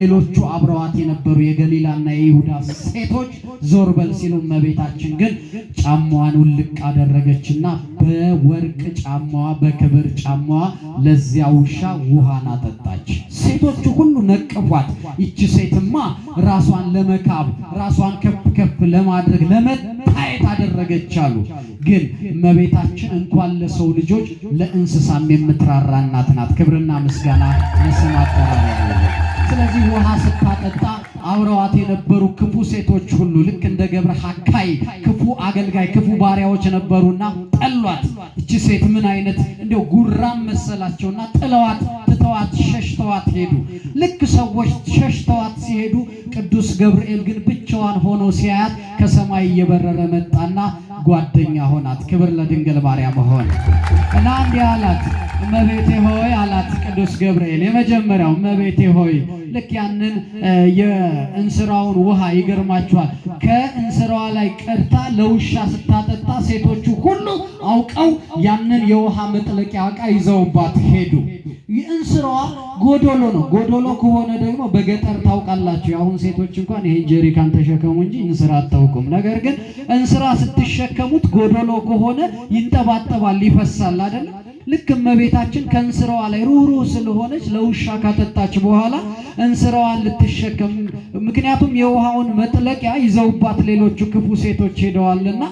ሌሎቹ አብረዋት የነበሩ የገሊላና የይሁዳ ሴቶች ዞር በል ሲሉ እመቤታችን ግን ጫማዋን ውልቅ አደረገችና በወርቅ ጫማዋ በክብር ጫማዋ ለዚያ ውሻ ውሃን አጠጣች። ሴቶቹ ሁሉ ነቀፏት። ይቺ ሴትማ ራሷን ለመካብ ራሷን ከፍ ከፍ ለማድረግ ለመታየት አደረገች አሉ። ግን እመቤታችን እንኳን ለሰው ልጆች ለእንስሳም የምትራራ እናት ናት። ክብርና ምስጋና ለስሟ አጠራር ያለው። ስለዚህ ውሃ ስታጠጣ አብረዋት የነበሩ ክፉ ሴቶች ሁሉ ልክ እንደ ገብረ ሐካይ ክፉ አገልጋይ ክፉ ባሪያዎች ነበሩና ጠሏት። እቺ ሴት ምን አይነት እንደው ጉራም መሰላቸውና ጥለዋት ትተዋት ሸሽተዋት ሄዱ። ልክ ሰዎች ሸሽተዋት ሲሄዱ ቅዱስ ገብርኤል ግን ብቻዋን ሆኖ ሲያያት ከሰማይ እየበረረ መጣና ጓደኛ ሆናት። ክብር ለድንግል ማርያም ሆነ እና እንዲህ አላት፣ እመቤቴ ሆይ አላት ቅዱስ ገብርኤል። የመጀመሪያው እመቤቴ ሆይ ልክ ያንን የእንስራውን ውሃ ይገርማችኋል ከእንስራዋ ላይ ቀድታ ለውሻ ስታጠጣ ሴቶቹ ሁሉ አውቀው ያንን የውሃ መጥለቂያ ዕቃ ይዘውባት ሄዱ። የእንስራዋ ጎዶሎ ነው። ጎዶሎ ከሆነ ደግሞ በገጠር ታውቃላችሁ፣ አሁን ሴቶች እንኳን ይሄን ጀሪካን ተሸከሙ እንጂ እንስራ አታውቁም። ነገር ግን እንስራ ስትሸከሙት ጎዶሎ ከሆነ ይንጠባጠባል፣ ይፈሳል አይደል? ልክ እመቤታችን ከእንስራዋ ላይ ሩህሩህ ስለሆነች ለውሻ ካጠጣች በኋላ እንስራዋን ልትሸከም፣ ምክንያቱም የውሃውን መጥለቂያ ይዘውባት ሌሎቹ ክፉ ሴቶች ሄደዋልና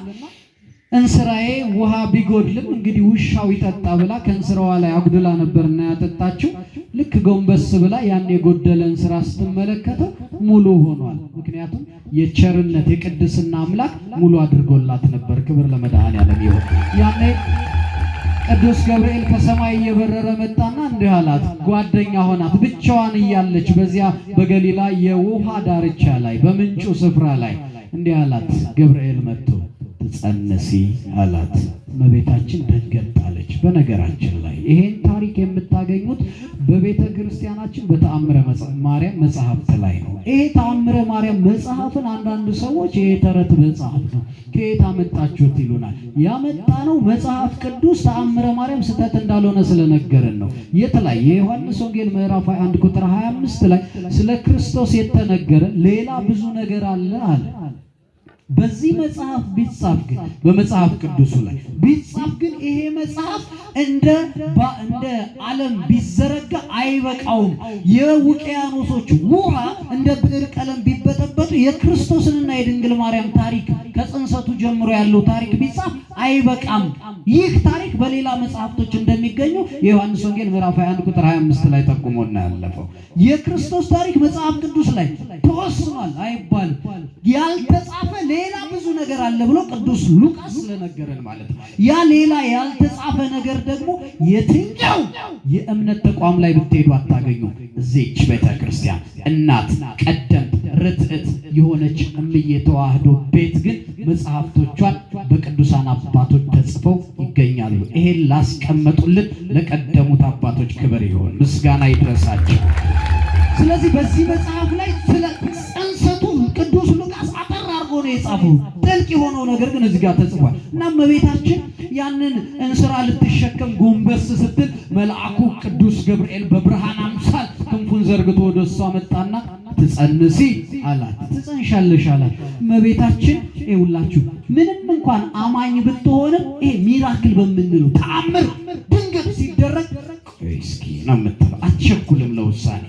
እንስራዬ ውሃ ቢጎድልም እንግዲህ ውሻው ይጠጣ ብላ ከእንስራዋ ላይ አጉድላ ነበርና ያጠጣችው። ልክ ጎንበስ ብላ ያን የጎደለ እንስራ ስትመለከተው ሙሉ ሆኗል። ምክንያቱም የቸርነት የቅድስና አምላክ ሙሉ አድርጎላት ነበር። ክብር ለመድኃኔዓለም ይሁን። ያኔ ቅዱስ ገብርኤል ከሰማይ እየበረረ መጣና እንዲህ አላት፣ ጓደኛ ሆናት። ብቻዋን እያለች በዚያ በገሊላ የውሃ ዳርቻ ላይ በምንጩ ስፍራ ላይ እንዲህ አላት ገብርኤል መጥቶ ትጸንሲ አላት። እመቤታችን ደንገጣለች። በነገራችን ላይ ይሄን ታሪክ የምታገኙት በቤተ ክርስቲያናችን በተአምረ ማርያም መጽሐፍት ላይ ነው። ይሄ ተአምረ ማርያም መጽሐፍን አንዳንድ ሰዎች ይሄ ተረት መጽሐፍ ነው ከየት አመጣችሁት ይሉናል። ያመጣነው መጽሐፍ ቅዱስ ተአምረ ማርያም ስህተት እንዳልሆነ ስለነገረን ነው። የተለያየ የዮሐንስ ወንጌል ምዕራፍ 21 ቁጥር 25 ላይ ስለ ክርስቶስ የተነገረ ሌላ ብዙ ነገር አለ አለ። በዚህ መጽሐፍ ቢጻፍ ግን በመጽሐፍ ቅዱሱ ላይ ቢጻፍ ግን ይሄ መጽሐፍ እንደ ዓለም ቢዘረጋ አይበቃውም። የውቅያኖሶች ውሃ እንደ ብዕር ቀለም ቢበጠበጡ የክርስቶስንና የድንግል ማርያም ታሪክ ከጽንሰቱ ጀምሮ ያለው ታሪክ ቢጻፍ አይበቃም። ይህ ታሪክ በሌላ መጽሐፍቶች እንደሚገኙ የዮሐንስ ወንጌል ምዕራፍ 21 ቁጥር 25 ላይ ጠቁሞና ያለፈው የክርስቶስ ታሪክ መጽሐፍ ቅዱስ ላይ ተወስኗል አይባልም። ያልተጻፈ ሌላ ብዙ ነገር አለ ብሎ ቅዱስ ሉቃስ ስለነገረን ማለት ነው። ያ ሌላ ያልተጻፈ ነገር ደግሞ የትኛው የእምነት ተቋም ላይ ብትሄዱ አታገኙ። እዚህች ቤተክርስቲያን እናት ቀደምት ርትዕት የሆነች እምዬ ተዋህዶ ቤት ግን መጽሐፍቶቿን በቅዱሳን አባቶች ተጽፈው ይገኛሉ። ይሄን ላስቀመጡልን ለቀደሙት አባቶች ክብር ይሁን፣ ምስጋና ይድረሳቸው። ስለዚህ በዚህ መጽሐፍ ላይ ስለ ጽንሰቱ ቅዱስ ሉቃስ አጠር አድርጎ ነው የጻፈው። ጥልቅ የሆነው ነገር ግን እዚህ ጋር ተጽፏል እና እመቤታችን ያንን እንስራ ልትሸከም ጎንበስ ስትል መልአኩ ቅዱስ ገብርኤል በብርሃን አምሳል ክንፉን ዘርግቶ ወደ እሷ መጣና ትጸንሲ አላት። ትጸንሻለሽ አላት። እመቤታችን ይኸውላችሁ ምንም እንኳን አማኝ ብትሆንም ይሄ ሚራክል በምንለው ተአምር ድንገት ሲደረግ እስኪ ነው የምትለው፣ አትቸኩልም ለውሳኔ።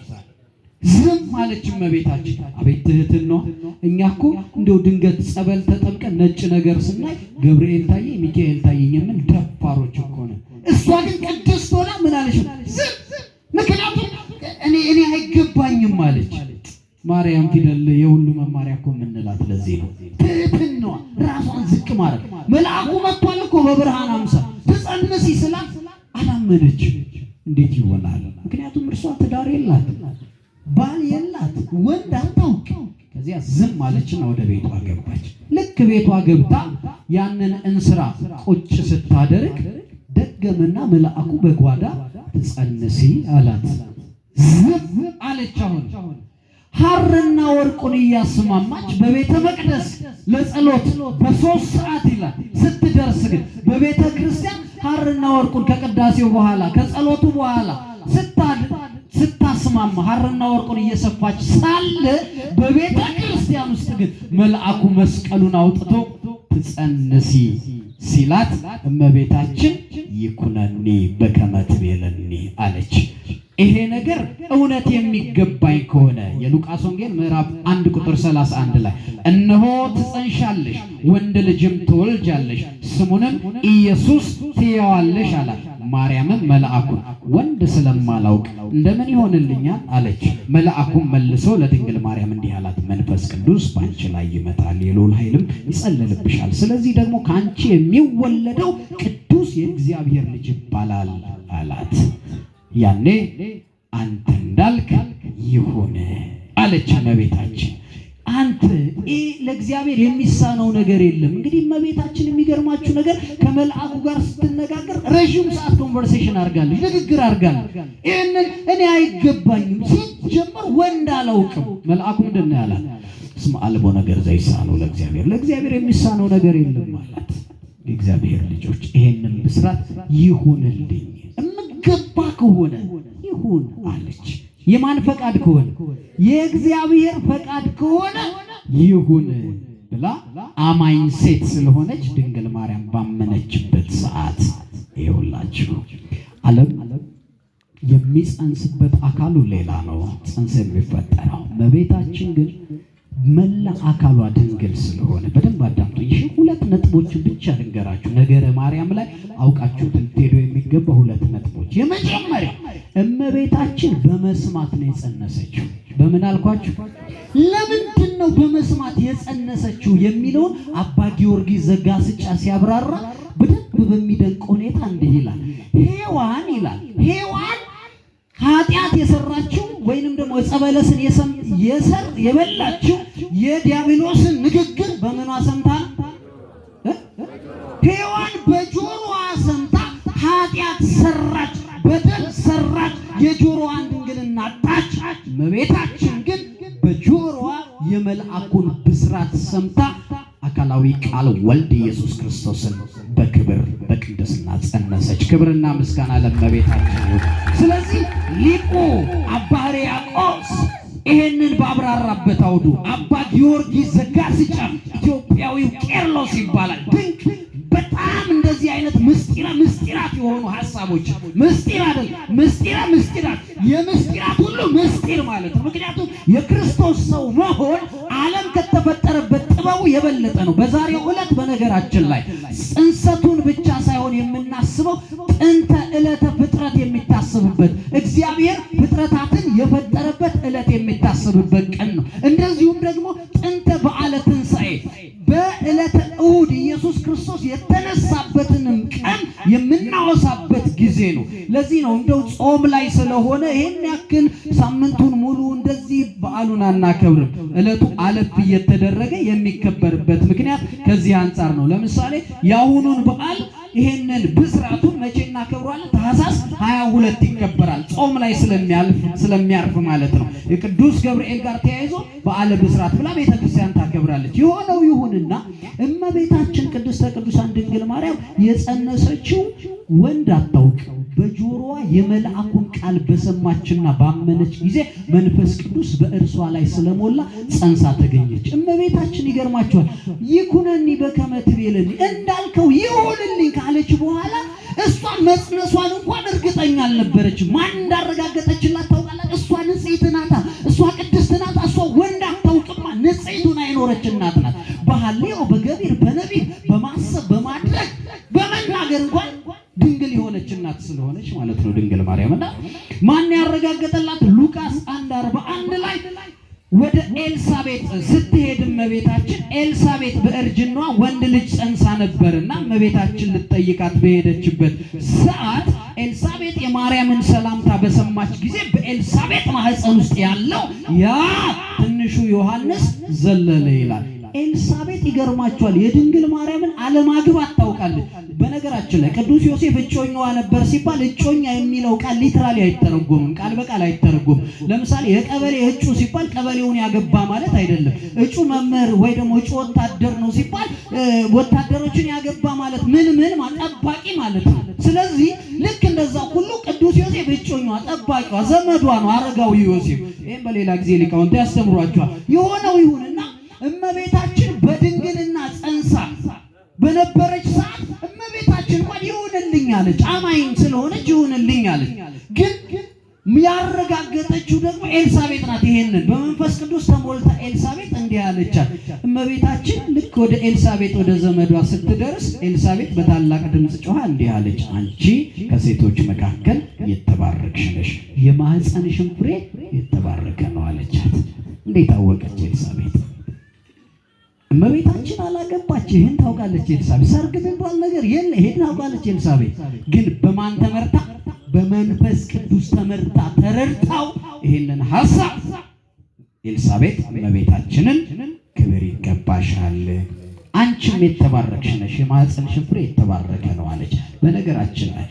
ዝም ማለች እመቤታችን። አቤት ትህትና! እኛ እኮ እንደው ድንገት ጸበል ተጠምቀን ነጭ ነገር ስናይ ገብርኤል ታየ ሚካኤል ታየኝ ምን ደፋሮች እኮ ነው። እሷ ግን ቅድስት ሆና ምን አለች? ዝም። ምክንያቱም እኔ አይገባኝም አለች። ማርያም ፊደል የሁሉ መማሪያ እኮ የምንላት ለዚህ ነው። ትህትናዋ ራሷን ዝቅ ማድረግ። መልአኩ መጥቷል እኮ በብርሃን አምሳል ትጸንሲ ስላት አላመነች። እንዴት ይሆናል? ምክንያቱም እርሷ ትዳር የላት ባል የላት ወንድ አታውቅ። ከዚያ ዝም አለችና ወደ ቤቷ ገባች። ልክ ቤቷ ገብታ ያንን እንስራ ቁጭ ስታደርግ ደገመና መልአኩ በጓዳ ትጸንሲ አላት። ዝም አለች። አሁን ሐርና ወርቁን እያስማማች በቤተ መቅደስ ለጸሎት በ3 ሰዓት ይላል ስትደርስ ግን በቤተ ክርስቲያን ሐርና ወርቁን ከቅዳሴው በኋላ ከጸሎቱ በኋላ ስታስ ልታስማማ ሐርና ወርቁን እየሰፋች ሳለ በቤተ ክርስቲያን ውስጥ ግን መልአኩ መስቀሉን አውጥቶ ትጸንሲ ሲላት እመቤታችን ይኩነኒ በከመ ትቤለኒ አለች። ይሄ ነገር እውነት የሚገባኝ ከሆነ የሉቃስ ወንጌል ምዕራፍ 1 ቁጥር 31 ላይ እነሆ ትጸንሻለሽ ወንድ ልጅም ትወልጃለሽ ስሙንም ኢየሱስ ትይዋለሽ አላት። ማርያምም መልአኩን ወንድ ስለማላውቅ እንደምን ይሆንልኛል አለች። መልአኩም መልሶ ለድንግል ማርያም እንዲህ አላት፣ መንፈስ ቅዱስ በአንቺ ላይ ይመጣል፣ የልዑል ኃይልም ይጸልልብሻል። ስለዚህ ደግሞ ከአንቺ የሚወለደው ቅዱስ የእግዚአብሔር ልጅ ይባላል አላት። ያኔ አንተ እንዳልክ ይሁን አለች እመቤታችን። አንተ ለእግዚአብሔር የሚሳነው ነገር የለም። እንግዲህ እመቤታችን የሚገርማችሁ ነገር ከመልአኩ ጋር ስትነጋገር ረጅም ሰዓት ኮንቨርሴሽን አድርጋለች፣ ንግግር አድርጋለች። ይህንን እኔ አይገባኝም ሲጀመር ወንድ አላውቅም። መልአኩ ምንድን ነው ያላት? እስመ አልቦ ነገር ዘይሳነው ለእግዚአብሔር፣ ለእግዚአብሔር የሚሳነው ነገር የለም ማለት። የእግዚአብሔር ልጆች ይሄንን ብስራት ይሁንልኝ ገባ ከሆነ ይሁን አለች። የማን ፈቃድ ከሆነ? የእግዚአብሔር ፈቃድ ከሆነ ይሁን ብላ አማኝ ሴት ስለሆነች ድንግል ማርያም ባመነችበት ሰዓት ይኸውላችሁ ዓለም የሚጸንስበት አካሉ ሌላ ነው፣ ጽንስ የሚፈጠረው። እመቤታችን ግን መላ አካሏ ድንግል ስለሆነ በደንብ አዳምጡኝ። ሁለት ነጥቦችን ብቻ ልንገራችሁ። ነገረ ማርያም ላይ አውቃችሁት ልትሄዱ የሚገባ ሁለት ነጥቦች። የመጀመሪያ እመቤታችን በመስማት ነው የጸነሰችው። በምን አልኳችሁ? ለምንድን ነው በመስማት የጸነሰችው የሚለውን አባ ጊዮርጊስ ዘጋስጫ ሲያብራራ በደንብ በሚደንቅ ሁኔታ እንዲህ ይላል። ሔዋን ይላል ሔዋን ኃጢአት የሰራችው ወይንም ደግሞ ዕፀ በለስን የበላችው የዲያብሎስን ንግግር በምኗ ሰምታ? ሔዋን በጆሮዋ ሰምታ ኃጢአት ሰራች፣ በደል ሰራች፣ የጆሮዋን ድንግልና አጣች። እመቤታችን ግን በጆሮዋ የመልአኩን ብስራት ሰምታ አካላዊ ቃል ወልድ ኢየሱስ ክርስቶስን በክብር በቅድስና ጸነሰች። ክብርና ምስጋና ለእመቤታችን ይሁን። ስለዚህ ሊቁ አባ ሕርያቆስ ይሄንን ባብራራበት አውዱ አባ ጊዮርጊስ ዘጋስጫ ኢትዮጵያዊው ቄርሎስ ይባላል። ድንቅ በጣም እንደዚህ አይነት ምስጢራት የሆኑ ሐሳቦች ምስጢር አይደል? ምስጢራት የምስጢራት ሁሉ ምስጢር ማለት ነው። ምክንያቱም የክርስቶስ ሰው መሆን ዓለም ከተፈጠረበት ጥበቡ የበለጠ ነው። በዛሬው ዕለት በነገራችን ላይ ጽንሰቱን ብቻ ሳይሆን የምናስበው ጥንተ ዕለተ ፍጥረት የሚታሰብበት እግዚአብሔር ፍጥረታትን የፈጠረበት ዕለት የሚታሰብበት ቀን ነው። እንደዚሁም ደግሞ ጥንተ በዓለ ትንሣኤ በዕለተ እሑድ ኢየሱስ ክርስቶስ የተነሳበትንም ቀን የምናወሳበት ጊዜ ነው። ለዚህ ነው እንደው ጾም ላይ ስለሆነ ይሄን ያክል ሳምንቱን ሙሉ እንደዚህ በዓሉን አናከብርም። ዕለቱ አለፍ እየተደረገ የሚከበርበት ምክንያት ከዚህ አንጻር ነው። ለምሳሌ የአሁኑን በዓል ይሄንን ብስራቱን መቼ እናከብራለን? ታኅሳስ 22 ይከበራል። ጾም ላይ ስለሚያርፍ ማለት ነው። የቅዱስ ገብርኤል ጋር ተያይዞ በዓለ ብስራት ብላ ቤተክርስቲያን ታከብራለች። የሆነው ይሁንና እመቤታችን ቅድስተ ቅዱሳን ድንግል ማርያም የጸነሰችው ወንድ አታውቅም። በጆሮዋ የመልአኩን ቃል በሰማችና ባመነች ጊዜ መንፈስ ቅዱስ በእርሷ ላይ ስለሞላ ጸንሳ ተገኘች። እመቤታችን ይገርማችኋል፣ ይኩነኒ በከመ ትቤለኒ እንዳልከው ይሁንልኝ ካለች በኋላ እሷ መጽነሷን እንኳን እርግጠኛ አልነበረችም። ማን እንዳረጋገጠችላት ታውቃላችሁ? እሷ ንጽሕት ናታ፣ እሷ ቅድስት ናት፣ እሷ ወንድ አታውቅማ። ንጽሕቱን አይኖረች እናት ናት። በሐሌዮ በገቢር በነቢብ በማሰብ በማድረግ በመናገር እንኳን ድንግል የሆነች እናት ስለሆነች ማለት ነው ድንግል ማርያምና ማን ያረጋገጠላት? ሉቃስ 1:41 ላይ ወደ ኤልሳቤጥ ስትሄድ እመቤታችን ኤልሳቤጥ በእርጅናዋ ወንድ ልጅ ጸንሳ ነበርና እመቤታችን ልትጠይቃት በሄደችበት ሰዓት ኤልሳቤጥ የማርያምን ሰላምታ በሰማች ጊዜ በኤልሳቤጥ ማህፀን ውስጥ ያለው ያ ትንሹ ዮሐንስ ዘለለ ይላል። ኤልሳቤጥ ይገርማቸዋል የድንግል ማርያምን አለማግባት ታውቃለች። በነገራችን ላይ ቅዱስ ዮሴፍ እጮኛዋ ነበር ሲባል እጮኛ የሚለው ቃል ሊትራሊ አይተረጎምም፣ ቃል በቃል አይተረጎምም። ለምሳሌ የቀበሌ እጩ ሲባል ቀበሌውን ያገባ ማለት አይደለም። እጩ መምህር ወይ ደግሞ እጩ ወታደር ነው ሲባል ወታደሮችን ያገባ ማለት ምን ጠባቂ ማለት ነው። ስለዚህ ልክ እንደዛ ሁሉ ቅዱስ ዮሴፍ እጮኛዋ ጠባቂዋ ዘመዷ ነው አረጋዊ ዮሴፍ። ይሄን በሌላ ጊዜ ሊቃውንት ያስተምሯቸዋል። የሆነው ይሁንና እመቤታችን በድንግልና ጸንሳ በነበረች ሰዓት እመቤታችን እንኳን ይሁንልኝ አለች። አማኝ ስለሆነች ይሁንልኝ አለች። ግን ያረጋገጠችው ደግሞ ኤልሳቤጥ ናት። ይሄንን በመንፈስ ቅዱስ ተሞልታ ኤልሳቤጥ እንዲህ አለቻት። እመቤታችን ልክ ወደ ኤልሳቤጥ ወደ ዘመዷ ስትደርስ ኤልሳቤጥ በታላቅ ድምፅ ጮኻ እንዲህ አለች፣ አንቺ ከሴቶች መካከል የተባረክሽ ነሽ፣ የማህፀንሽም ፍሬ የተባረከ ነው አለቻት። እንዴት አወቀች ኤልሳቤጥ? እመቤታችን አላገባች፣ ይሄን ታውቃለች ኤልሳቤጥ። ሰርግ የሚባል ነገር የለ፣ ይሄን ታውቃለች ኤልሳቤጥ። ግን በማን ተመርታ? በመንፈስ ቅዱስ ተመርታ ተረድታው ይሄንን ሐሳብ ኤልሳቤጥ እመቤታችንን ክብር ይገባሻል፣ አንቺም የተባረክሽ ነሽ፣ የማህፀንሽም ፍሬ የተባረከ ነው አለች። በነገራችን ላይ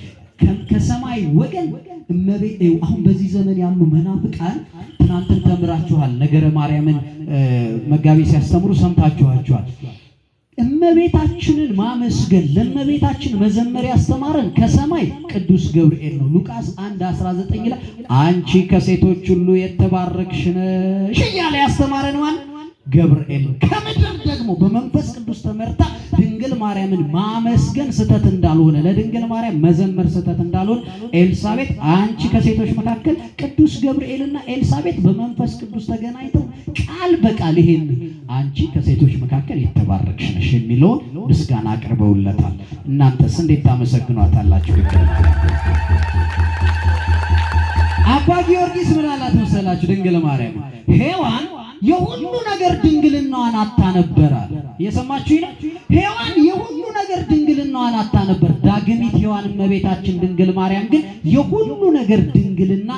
ከሰማይ ወገን እመቤት አሁን በዚህ ዘመን ያሉ መናፍቃን ትናንትን ተምራችኋል። ነገረ ማርያምን መጋቢ ሲያስተምሩ ሰምታችኋቸዋል። እመቤታችንን ማመስገን ለእመቤታችን መዘመር ያስተማረን ከሰማይ ቅዱስ ገብርኤል ነው። ሉቃስ 1:19 ላይ አንቺ ከሴቶች ሁሉ የተባረክሽ ነሽ እያለ ያስተማረን ማን? ገብርኤል። ከምድር ደግሞ በመንፈስ ቅዱስ ተመርታ ድንግል ማርያምን ማመስገን ስተት እንዳልሆነ፣ ለድንግል ማርያም መዘመር ስተት እንዳልሆነ ኤልሳቤጥ አንቺ ከሴቶች መካከል ቅዱስ ገብርኤልና ኤልሳቤጥ በመንፈስ ቅዱስ ተገናኝተው ቃል በቃል ይሄን አንቺ ከሴቶች መካከል የተባረክሽ ነሽ የሚለውን ምስጋና አቅርበውለታል። እናንተስ እንዴት ታመሰግኗታላችሁ? አባ ጊዮርጊስ ምን አላት መሰላችሁ? ድንግል ማርያም ሔዋን የሁሉ ነገር ድንግልናዋን አታ ነበር አለ። እየሰማችሁኝ ነው? ሔዋን የሁሉ ነገር ድንግልናዋን አታ ነበር። ዳግሚት ሔዋን እመቤታችን ድንግል ማርያም ግን የሁሉ ነገር ድንግልና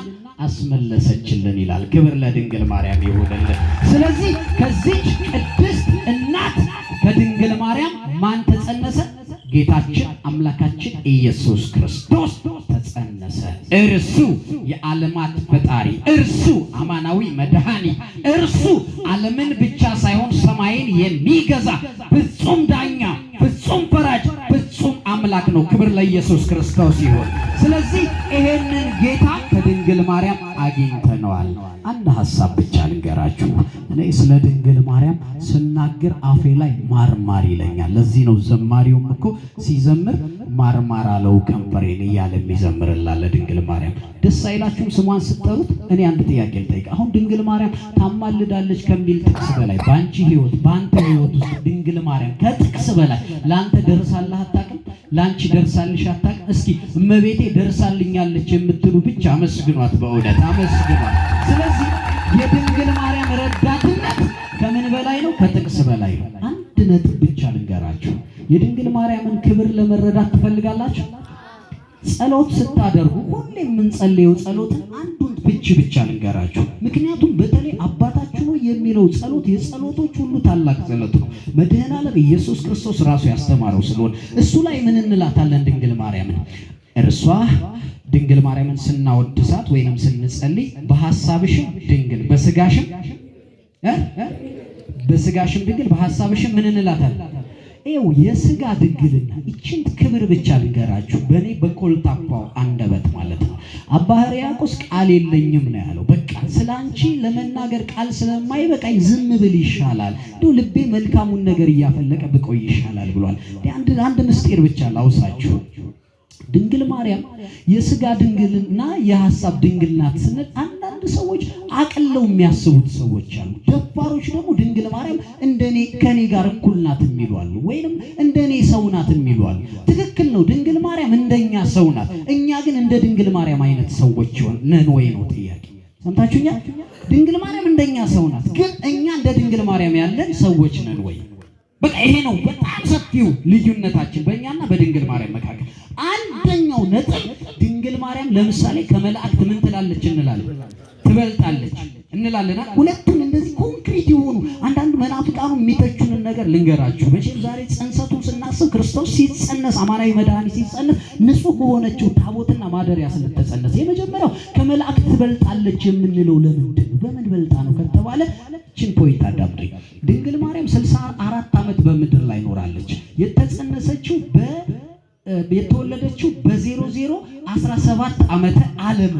አስመለሰችልን ይላል። ክብር ለድንግል ማርያም ይሁንልን። ስለዚህ ከዚች ቅድስት እናት ከድንግል ማርያም ማን ተጸነሰ? ጌታችን አምላካችን ኢየሱስ ክርስቶስ ተጸነሰ። እርሱ የዓለማት ፈጣሪ፣ እርሱ አማናዊ መድኃኒት፣ እርሱ ዓለምን ብቻ ሳይሆን ሰማይን የሚገዛ ፍጹም ዳኛ፣ ፍጹም ፈራጅ፣ ፍጹም አምላክ ነው። ክብር ለኢየሱስ ክርስቶስ ይሁን። ስለዚህ ይሄንን ጌታ ከድንግል ማርያም አግኝተነዋል። አንድ ሐሳብ ብቻ ልንገራችሁ። እኔ ስለ ድንግል ማርያም ስናገር አፌ ላይ ማርማር ይለኛል። ለዚህ ነው ዘማሪውም እኮ ሲዘምር ማርማር አለው ከንፈሬን እያለ የሚዘምርላት ለድንግል ማርያም። ደስ አይላችሁም ስሟን ስትጠሩት? እኔ አንድ ጥያቄ ልጠይቅ። አሁን ድንግል ማርያም ታማልዳለች ከሚል ጥቅስ በላይ በአንቺ ህይወት፣ በአንተ ህይወት ውስጥ ድንግል ማርያም ከጥቅስ በላይ ለአንተ ደርሳለህ አታውቅም? ለአንቺ ደርሳልሽ አታውቅም? እስኪ እመቤቴ ደርሳልኛለች የምትሉ ብቻ አመስግኗት፣ በእውነት አመስግኗት። ስለዚህ የድንግል ማርያም ረዳትነት ከምን በላይ ነው? ከጥቅስ በላይ ነው። አንድ ነጥብ ብቻ ልንገራችሁ። የድንግል ማርያምን ክብር ለመረዳት ትፈልጋላችሁ? ጸሎት ስታደርጉ ሁሌ የምንጸልየው ጸሎትን አንዱን ፍቺ ብቻ ልንገራችሁ። ምክንያቱም በተለይ አባታችን ሆይ የሚለው ጸሎት የጸሎቶች ሁሉ ታላቅ ጸሎት ነው። መድኃኔዓለም ኢየሱስ ክርስቶስ ራሱ ያስተማረው ስለሆነ እሱ ላይ ምን እንላታለን? ድንግል ማርያምን እርሷ ድንግል ማርያምን ስናወድሳት ወይንም ስንጸልይ በሐሳብሽም ድንግል በስጋሽም ድንግል በሐሳብሽም ምን እንላታለን? ይኸው የስጋ ድንግልና ይችን ክብር ብቻ ልንገራችሁ። በእኔ በኮልታፋው አንደበት ማለት ነው። አባ ሕርያቆስ ቃል የለኝም ነው ያለው። በቃ ስለ አንቺ ለመናገር ቃል ስለማይበቃኝ ዝም ብል ይሻላል፣ እንደው ልቤ መልካሙን ነገር እያፈለቀ ብቆይ ይሻላል ብሏል። አንድ ምስጢር ብቻ ላውሳችሁ። ድንግል ማርያም የስጋ ድንግልና የሐሳብ ድንግል ናት ስንል አንዳንድ ሰዎች አቅለው የሚያስቡት ሰዎች አሉ። ደፋሮች ደግሞ ድንግል ማርያም እንደኔ ከኔ ጋር እኩል ናት የሚሉ አሉ፣ ወይንም እንደኔ ሰው ናት የሚሉ አሉ። ትክክል ነው። ድንግል ማርያም እንደኛ ሰው ናት። እኛ ግን እንደ ድንግል ማርያም አይነት ሰዎች ነን ወይ ነው ጥያቄ። ሰምታችሁኛል? ድንግል ማርያም እንደኛ ሰው ናት፣ ግን እኛ እንደ ድንግል ማርያም ያለን ሰዎች ነን ወይ? በቃ ይሄ ነው በጣም ሰፊው ልዩነታችን በእኛና በድንግል ማርያም መካከል። አንደኛው ነጥብ ድንግል ማርያም ለምሳሌ ከመላእክት ምን ትላለች እንላለን? ትበልጣለች እንላለን። ሁለቱም እንደዚህ ኮንክሪት የሆኑ አንዳንድ መናፍቃኑ የሚተቹንን ነገር ልንገራችሁ። መቼም ዛሬ ጽንሰቱን ስናስብ ክርስቶስ ሲጸነስ አማናዊ መድኃኒት ሲጸነስ ንጹሕ በሆነችው ታቦትና ማደሪያ ስለተጸነሰ የመጀመሪያው ከመላእክት ትበልጣለች የምንለው ለምንድን ነው? በምን በልጣ ነው ከተባለ ችን ፖይንት አዳምጡኝ። ድንግል ማርያም 64 ዓመት በምድር ላይ ኖራለች። የተጸነሰችው የተወለደችው በ0017 ዓመተ ዓለም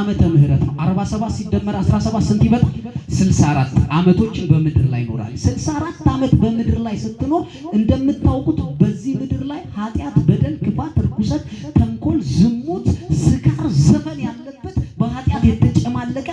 ዓመተ ምህረት ነው። 47 ሲደመር 17 ስንት ይመጣል? 64 ዓመቶችን በምድር ላይ ኖራል። 64 ዓመት በምድር ላይ ስትኖር እንደምታውቁት በዚህ ምድር ላይ ኃጢአት፣ በደል፣ ክፋት፣ ርኩሰት፣ ተንኮል፣ ዝሙት፣ ስካር፣ ዘፈን ያለበት በኃጢአት የተጨማለቀ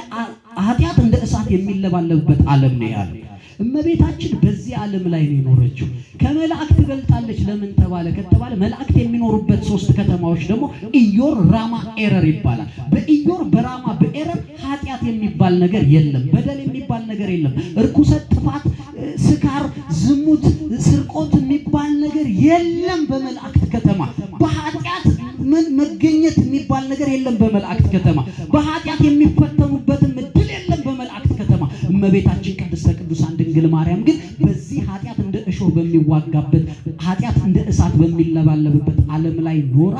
ኃጢአት እንደ እሳት የሚለባለብበት ዓለም ነው ያለው። እመቤታችን በዚህ ዓለም ላይ ነው የኖረችው። ከመላእክት ትበልጣለች። ለምን ተባለ ከተባለ መላእክት የሚኖሩበት 3 ከተማዎች ደግሞ ኢዮር፣ ራማ፣ ኤረር ይባላል። በኢዮር በራማ በኤረር ኃጢአት የሚባል ነገር የለም። በደል የሚባል ነገር የለም። እርኩሰት፣ ጥፋት፣ ስካር፣ ዝሙት፣ ስርቆት የሚባል ነገር የለም በመላእክት ከተማ። በኃጢአት መገኘት የሚባል ነገር የለም በመላእክት ከተማ። በኃጢአት የሚፈተኑበትም እድል የለም በመላእክት ከተማ። እመቤታችን ቅድስተ ቅዱሳን ድንግል ማርያም ግን በዚህ ኃጢአት እንደ እሾህ በሚዋጋበት ኃጢአት እንደ እሳት በሚለባለብበት ዓለም ላይ ኖራ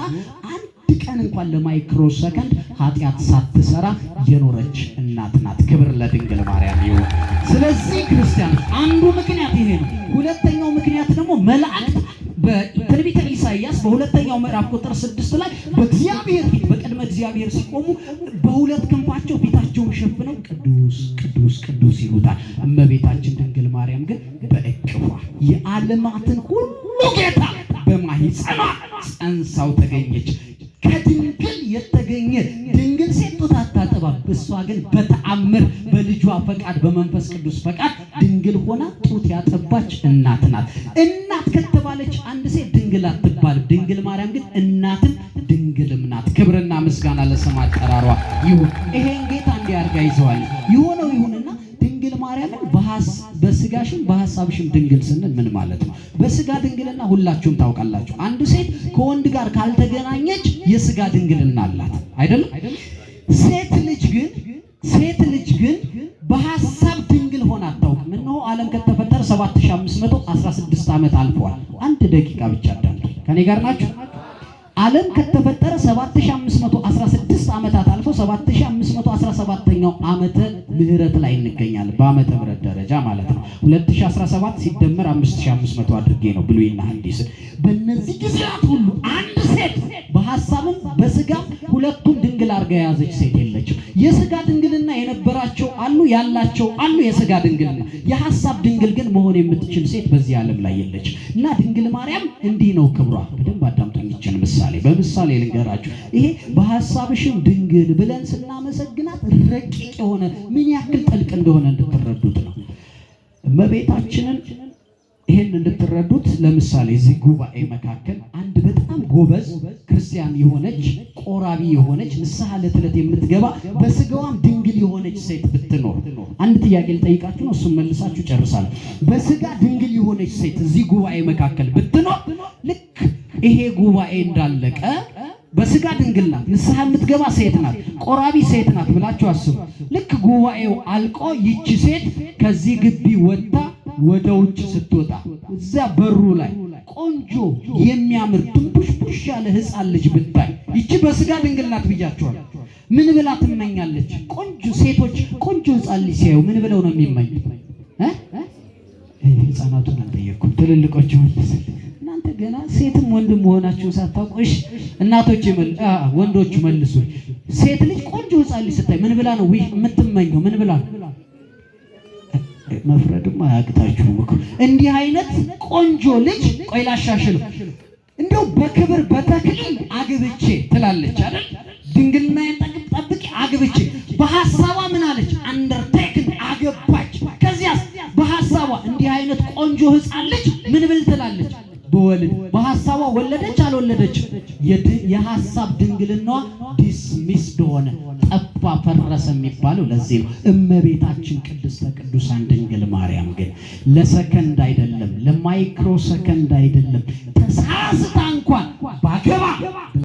አንድ ቀን እንኳን ለማይክሮ ሰከንድ ኃጢአት ሳትሰራ የኖረች እናት ናት። ክብር ለድንግል ማርያም ይሁን። ስለዚህ ክርስቲያኖች አንዱ ምክንያት ይሄ ነው። ሁለተኛው ምክንያት ደግሞ መላእክት በትንቢተ ኢሳይያስ በሁለተኛው ምዕራፍ ቁጥር 6 ላይ በእግዚአብሔር ፊት በቅድመ እግዚአብሔር ሲቆሙ በሁለት ክንፋቸው ፊታቸውን ሸፍነው ቅዱስ ቅዱስ ቅዱስ ይሉታል። እመቤታችን ድንግል ማርያም ግን በእቅፏ የዓለማትን ሁሉ ጌታ በማኅፀኗ ጸንሳው ተገኘች። ከድንግል የተገኘ ድንግል ሴት ጡት አታጠባም። እሷ ግን በተአምር በልጇ ፈቃድ በመንፈስ ቅዱስ ፈቃድ ድንግል ሆና ጡት ያጠባች እናት ናት። እናት ከተባለች አንድ ሴት ድንግል አትባል። ድንግል ማርያም ግን እናትም ድንግልም ናት። ክብርና ምስጋና ለስም አጠራሯ ይሁን። ይሄን ጌታ እንዲያርጋ ይዘዋል። የሆነው ይሁንና ድንግል ማርያምን በስጋሽም በሐሳብሽም ድንግል ስንል ምን ማለት ነው? በስጋ ድንግልና ሁላችሁም ታውቃላችሁ። አንድ ሴት ከወንድ ጋር ካልተገናኘች የስጋ ድንግልና አላት አይደለም? ሴት ልጅ ግን በሐሳብ ድንግል ሆና አታውቅም። እነሆ ዓለም ከተፈጠረ 7516 ዓመት አልፏል። አንድ ደቂቃ ብቻ አዳምጡ። ከኔ ጋር ናችሁ? ዓለም ከተፈጠረ 7516 ዓመታት አልፎ 7517ኛው ዓመተ ምህረት ላይ እንገኛለን። በዓመተ ምህረት ደረጃ ማለት ነው። 2017 ሲደመር 5500 አድርጌ ነው ብሉይና ሐዲስ። በእነዚህ ጊዜያት ሁሉ አንድ ሴት በሐሳብም በስጋም ሁለቱም ድንግል አድርጋ የያዘች ሴት የለችም። የስጋ ድንግልና የነበራቸው አሉ፣ ያላቸው አሉ። የስጋ ድንግልና የሐሳብ ድንግል ግን መሆን የምትችል ሴት በዚህ ዓለም ላይ የለች እና ድንግል ማርያም እንዲህ ነው ክብሯ። በደንብ አዳምጡኝ። ይችን በምሳሌ ልንገራችሁ። ይሄ በሐሳብሽም ድንግል ብለን ስናመሰግናት ረቂቅ የሆነ ምን ያክል ጥልቅ እንደሆነ እንድትረዱት ነው። እመቤታችንን ይሄን እንድትረዱት ለምሳሌ እዚህ ጉባኤ መካከል አንድ በጣም ጎበዝ ክርስቲያን የሆነች ቆራቢ የሆነች ንስሐ ዕለት የምትገባ በስጋዋም ድንግል የሆነች ሴት ብትኖር አንድ ጥያቄ ልጠይቃችሁ ነው። እሱም መልሳችሁ ጨርሳለሁ። በስጋ ድንግል የሆነች ሴት እዚህ ጉባኤ መካከል ብትኖር ልክ ይሄ ጉባኤ እንዳለቀ በስጋ ድንግል ናት፣ ንስሐ የምትገባ ሴት ናት፣ ቆራቢ ሴት ናት ብላችሁ አስቡ። ልክ ጉባኤው አልቆ ይቺ ሴት ከዚህ ግቢ ወጥታ ወደ ውጭ ስትወጣ እዚያ በሩ ላይ ቆንጆ የሚያምር ድንቡሽቡሽ ያለ ሕፃን ልጅ ብታይ ይቺ በስጋ ድንግል ናት ብያችኋል። ምን ብላ ትመኛለች? ቆንጆ ሴቶች ቆንጆ ሕፃን ልጅ ሲያዩ ምን ብለው ነው የሚመኙት? ሕፃናቱን አልጠየኩም፣ ትልልቆቹ እናንተ ገና ሴትም ወንድም መሆናችሁን ሳታውቁ እሺ እናቶች ወንዶቹ መልሱ። ሴት ልጅ ቆንጆ ሕፃን ልጅ ስታይ ምን ብላ ነው የምትመኘው? ምን ብላ ነው? መፍረድም አያቅታችሁም እኮ እንዲህ አይነት ቆንጆ ልጅ ቆይ ላሻሽል እንደው በክብር በተክሊል አግብቼ ትላለች አይደል? ድንግልናዬን ጠብቄ አግብቼ በሐሳቧ ምን አለች? አንደርቴክን አገባች። ከዚያስ በሐሳቧ እንዲህ አይነት ቆንጆ ሕፃን ልጅ ምን ብል ትላለች? በወልድ በሐሳቧ ወለደች አልወለደች? የሐሳብ ድንግልናዋ ዲስሚስድ ሆነ፣ ጠፋ፣ ፈረሰ የሚባለው ለዚህ ነው። እመቤታችን ቅድስተ ቅዱሳን ድንግል ማርያም ግን ለሰከንድ አይደለም፣ ለማይክሮ ሰከንድ አይደለም ተሳስታ እንኳን ባገባ